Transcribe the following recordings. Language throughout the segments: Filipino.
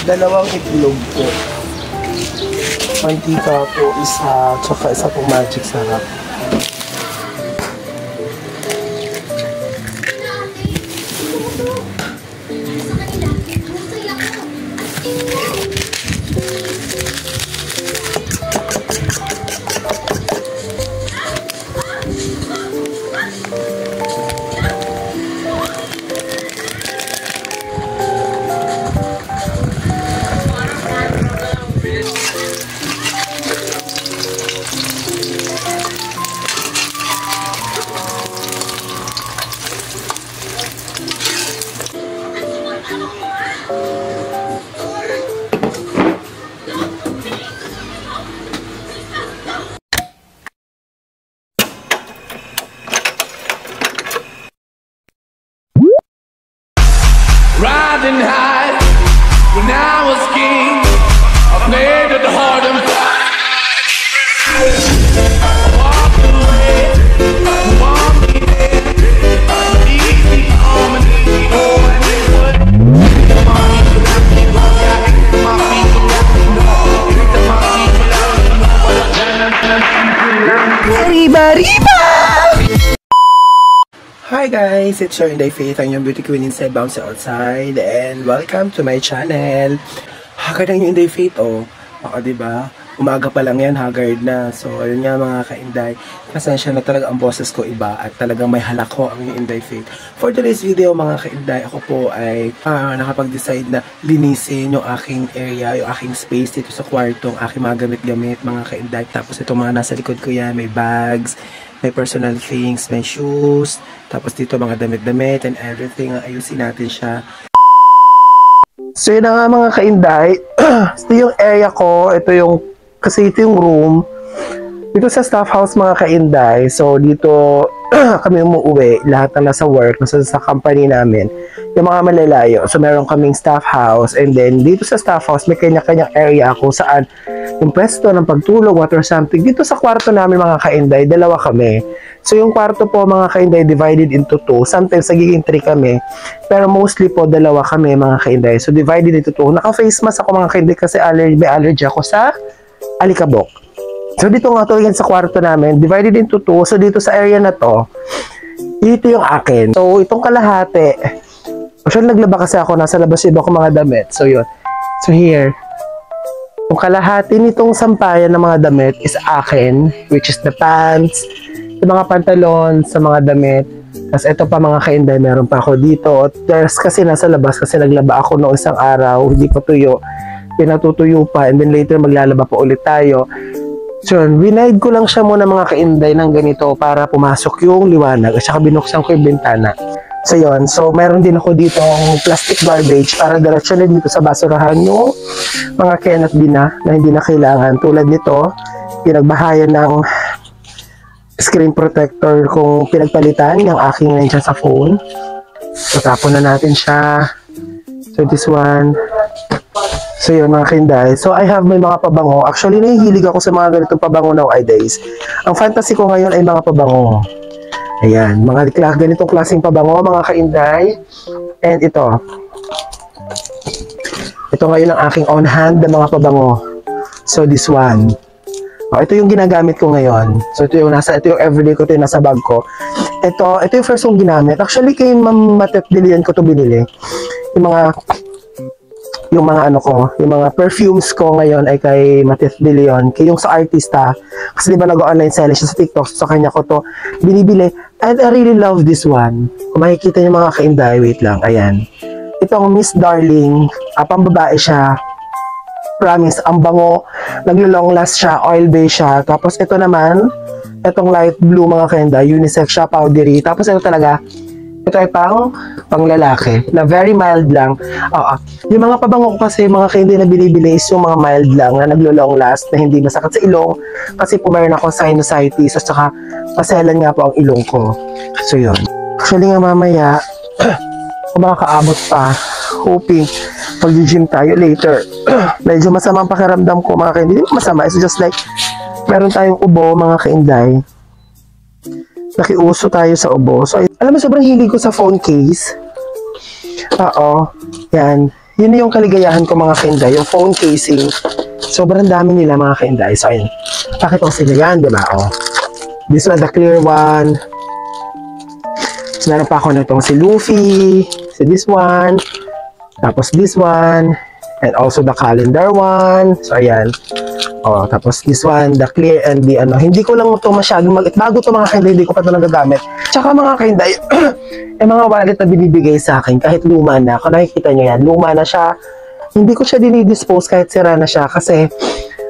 Dalawang itlog po. Mantika po, isa. Tsaka isa po magic sarap. Riding high when I was king, I played at the heart and walked away, want me there, easy on me, oh, and it would my people out, my people out, Riba, riba! Hi guys, it's your Inday Faith, ang yung beauty queen inside, bounce outside, and welcome to my channel. Haggard ang yung Inday Faith, oh. Diba? Umaga pa lang yan, haggard na. So, ayun nga mga ka-Inday. Pasensya na talaga ang boses ko iba at talagang may halak ko ang yung Inday Faith. For today's video mga ka-Inday, ako po ay nakapag-decide na linisin yung aking area, yung aking space dito sa kwarto, ang aking mga gamit-gamit mga ka-Inday. Tapos itong mga nasa likod ko yan, may bags, may personal things, may shoes, tapos dito mga damit-damit and everything. Ayusin natin siya. So yun na nga mga ka-Inday. Ito yung area ko. Kasi ito yung room. Dito sa staff house mga ka-Inday. So dito kami umuwi. Lahat na nasa work, nasa sa company namin. Yung mga malalayo. So meron kaming staff house. And then dito sa staff house, may kanya-kanyang area kung saan yung pwesto ng pagtulog, what or something. Dito sa kwarto namin mga ka-Inday, dalawa kami. So yung kwarto po mga ka-Inday divided into 2. Sometimes nagiging 3 kami. Pero mostly po dalawa kami mga ka-Inday. So divided into 2. Naka-face mask ako mga ka-Inday kasi may allergy ako sa alikabok. So dito nga to yan sa kwarto namin, divided into 2. So dito sa area na to, ito yung akin. So itong kalahati, actually naglaba kasi ako, nasa labas yung iba ko mga damit. So yun. So here, yung kalahati nitong sampayan ng mga damit is akin, which is the pants, yung mga pantalon sa mga damit. Tapos ito pa mga ka-Inday, meron pa ako dito. There's kasi nasa labas kasi naglaba ako noong isang araw, hindi pa tuyo. Pinatutuyo pa and then later maglalaba pa ulit tayo. So winide ko lang siya muna mga ka-Inday ng ganito para pumasok yung liwanag at saka binuksan ko yung bintana. So yun, so meron din ako dito plastic garbage para diretsyo na dito sa basurahan yung mga can at bina na hindi na kailangan. Tulad nito, pinagbahayan ng screen protector kung pinagpalitan yung aking nandiyan sa phone. So tapon na natin siya. So this one. So yun mga ka-Inday. So I have may mga pabango. Actually nahihilig ako sa mga ganitong pabango nowadays. Ang fantasy ko ngayon ay mga pabango. Ayan, mga ganitong klaseng pabango mga ka-Inday. And ito. Ito ngayon ang aking on hand na mga pabango. So this one. Ito yung ginagamit ko ngayon. So ito yung everyday ko, ito yung nasa bag ko. Ito yung first kong ginamit. Actually kay Ma'am Matet Dilian ko to binili. Yung mga perfumes ko ngayon ay kay Matet De Leon, yung sa artista. Kasi di ba nag-online selling siya sa TikTok, so sa kanya ko to binibili. And I really love this one. Kung makikita niyo mga ka-Inday, wait lang, ayan. Itong Miss Darling, pambabae siya. Promise, ang bango, naglo-long last siya, oil base siya. Tapos ito naman, itong light blue mga ka-Inday, unisex siya, powdery. Tapos ito talaga, ito ay pang lalaki, na very mild lang. Yung mga pabango ko kasi, mga ka-Inday na binibili is yung mga mild lang, na naglo-long last, na hindi masakit sa ilong. Kasi po mayroon ako sinusitis, at saka paselan nga po ang ilong ko. So yun. Actually nga mamaya, kung makakaabot pa, hoping, pag-gym tayo later. Medyo masama ang pakiramdam ko mga ka-Inday. Hindi masama, it's just like, meron tayong ubo mga ka-Inday. Nakiuso tayo sa ubo. So, alam mo, sobrang hilig ko sa phone case. Yan. Yun yung kaligayahan ko mga kainday, yung phone casing. Sobrang dami nila mga kainday. So, ayun. Pakita ko sila yan, di ba? Oh. This one, the clear one. So, meron pa ako na itong si Luffy. Si this one. Tapos this one. And also the calendar one. So, ayan. Oh, tapos this one, the clear and the ano. Hindi ko lang ito masyadong bago ito mga kainday, hindi ko pa ito nagagamit. Tsaka mga kainday, yung mga wallet na binibigay sa akin, kahit luma na, kung nakikita nyo yan, luma na siya. Hindi ko siya dinidispose kahit sira na siya kasi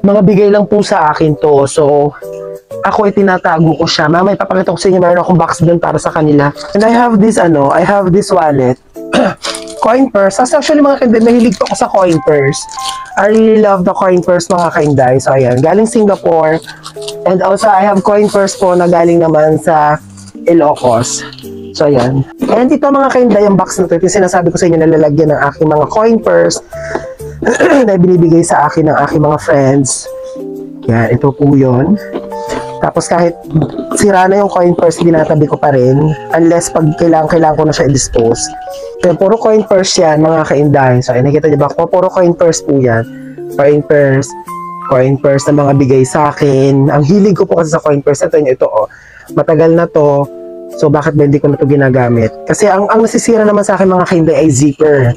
mga bigay lang po sa akin to. So, ako itinatago ko siya. Mamaya papakita ko sa inyo, mayroon akong box dun para sa kanila. And I have this I have this wallet. Coin purse. Actually mga kainday, mahilig ko sa coin purse. I really love the coin purse mga kainday. So ayan, galing Singapore. And also I have coin purse po na galing naman sa Ilocos. So ayan. And ito mga kainday, yung box na ito, yung sinasabi ko sa inyo na lalagyan ng aking mga coin purse na binibigay sa akin ng aking mga friends. Yan, ito po yun. Tapos kahit sira na yung coin purse, dinatabi ko pa rin. Unless pag kailangan ko na siya i-dispose. Kaya puro coin purse yan, mga kainday. So, ay nakita niyo ba? Puro coin purse po yan. Coin purse na mga bigay sa akin. Ang hilig ko po kasi sa coin purse. Ito nyo, ito oh. Matagal na to. So, bakit ba hindi ko na to ginagamit? Kasi ang nasisira naman sa akin mga kainday ay zipper.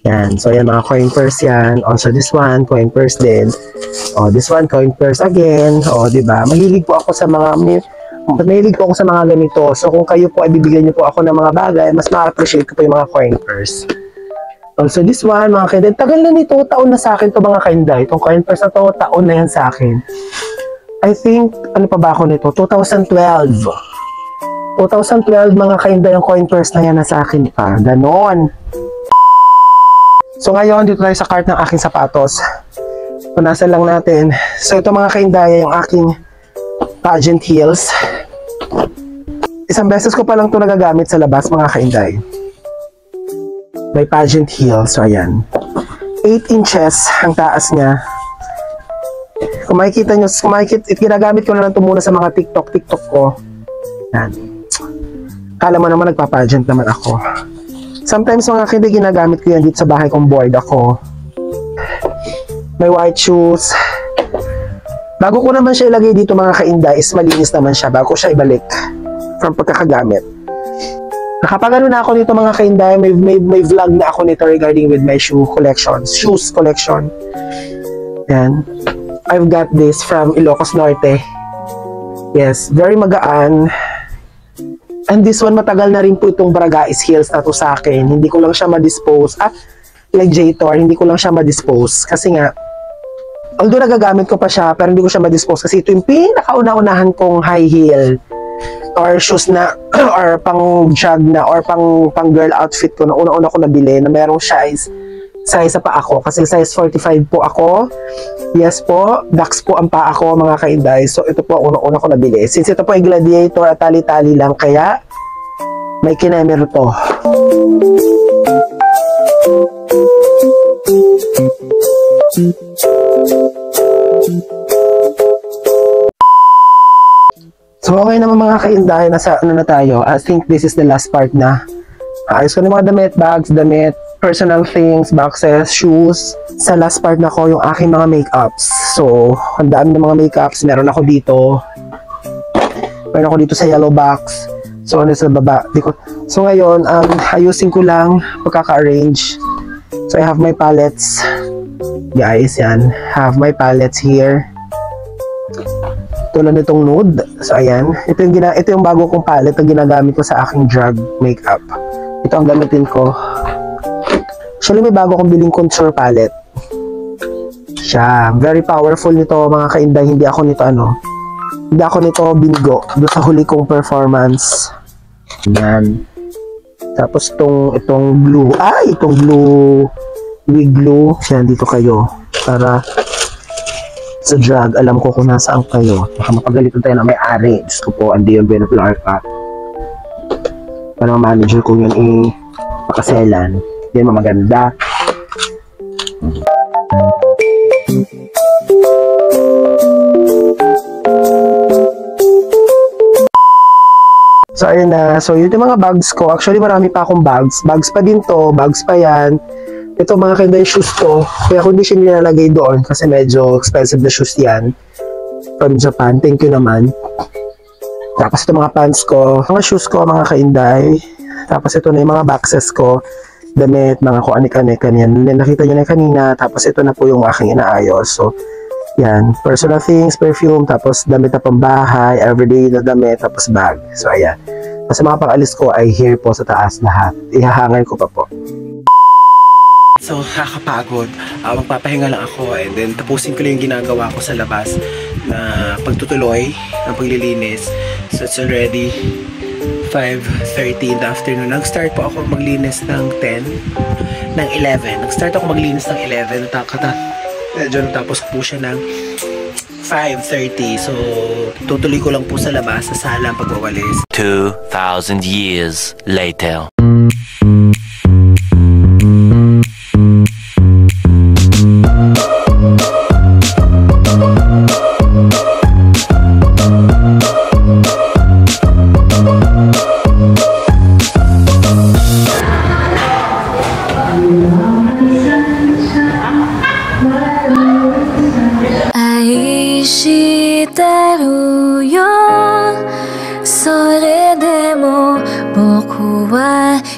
Yan. So, yan mga coin purse yan. Also, this one, coin purse din. Oh, this one, coin purse again. Oh, diba? Mahilig po ako sa mga ganito. So, kung kayo po ay bibigyan niyo po ako ng mga bagay, mas ma-appreciate ko po yung mga coin purse. Also, this one, mga kainday. Tagal na nito, taon na sa akin to mga kainday. Itong coin purse na to, taon na yan sa akin. I think, ano pa ba ako nito? 2012. 2012, mga kainday, yung coin purse na yan na sa akin pa. Ganon. So, ngayon, dito tayo sa cart ng aking sapatos. Punasan lang natin. So, ito mga kainday, yung aking pageant heels. Isang beses ko pa lang ito nagagamit sa labas, mga kainday. May pageant heels. So, ayan. 8 inches ang taas niya. Kung makikita nyo, ginagamit ko na lang ito muna sa mga TikTok ko. Yan. Kala mo naman nagpa-pageant naman ako. Sometimes mga kainday, ginagamit ko yan dito sa bahay kung bored ako. May white shoes. Bago ko naman siya ilagay dito mga kainday, is malinis naman siya bago siya ibalik from pagkakagamit. Nakapagano na ako nito mga kainday, may vlog na ako nito regarding with my shoes collection. Yan. I've got this from Ilocos Norte. Yes, very magaan. And this one, matagal na rin po itong Baragais heels na to sa akin. Hindi ko lang siya ma-dispose. Like J-Tor, hindi ko lang siya ma-dispose. Kasi nga, although nagagamit ko pa siya, pero hindi ko siya ma-dispose. Kasi ito yung pinakauna-unahan kong high heel. Or shoes na, or pang jog na, or pang girl outfit ko na una-una ko nabili na merong size pa ako. Kasi size 45 po ako. Yes po, Dax po ang paa ko mga kainday. So ito po una-una ko nabili. Since ito po ay Gladiator at tali-tali lang, kaya may kinemero to. So okay naman mga kainday, nasa ano na tayo. I think this is the last part na. Ayos ko na mga damit, bags, personal things, boxes, shoes. Sa last part na ko yung aking mga makeups. So, ang dami ng mga makeups. Meron ako dito sa yellow box. So, ano sa baba. So, ngayon, ayusin ko lang pagkaka-arrange. So, I have my palettes. Guys, yan. Have my palettes here. Tulad nitong nude. So, ayan. Ito yung bago kong palette na ginagamit ko sa aking drug makeup. Ito ang gamitin ko. Actually, may bago kong biling contour palette. Siya. Very powerful nito, mga kainday. Hindi ako nito binigo doon sa huli kong performance. Yan. Tapos itong glue. Itong glue. Wig glue. Yan, dito kayo. Para sa drug, alam ko kung nasaan kayo. Baka mapagalitan tayo na may-ari. Diyos ko po, andi yung Beneflar pa. Parang manager ko yun pakaselan. Yan, maganda. So, ayun na. So, yun yung mga bags ko. Actually, marami pa akong bags. Bags pa din to. Bags pa yan. Ito mga kinday shoes ko. Kaya kung hindi siya nilalagay doon kasi medyo expensive na shoes yan. From Japan. Thank you naman. Tapos ito mga pants ko. Mga shoes ko mga kainday. Tapos ito na yung mga boxes ko. Damit, mga kung anik-anik. Kanyan. Nakita nyo na kanina. Tapos ito na po yung aking inaayos. So, yan. Personal things, perfume. Tapos damit na pambahay. Everyday na damit. Tapos bag. So, ayan. Tapos mga pang-alis ko ay here po sa taas lahat. Ihahangar ko pa po. So, nakakapagod. Magpapahinga lang ako and then tapusin ko lang yung ginagawa ko sa labas na pagtutuloy ng paglilinis. So, it's already 5:30 in the afternoon. Nag-start po ako maglinis ng 10, ng 11. Nag-start ako maglinis ng 11. Medyo natapos po siya ng 5:30. So, tutuloy ko lang po sa labas, sa sala ang pagwawalis. 2,000 years later.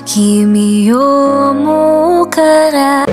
Kimi yo mo kara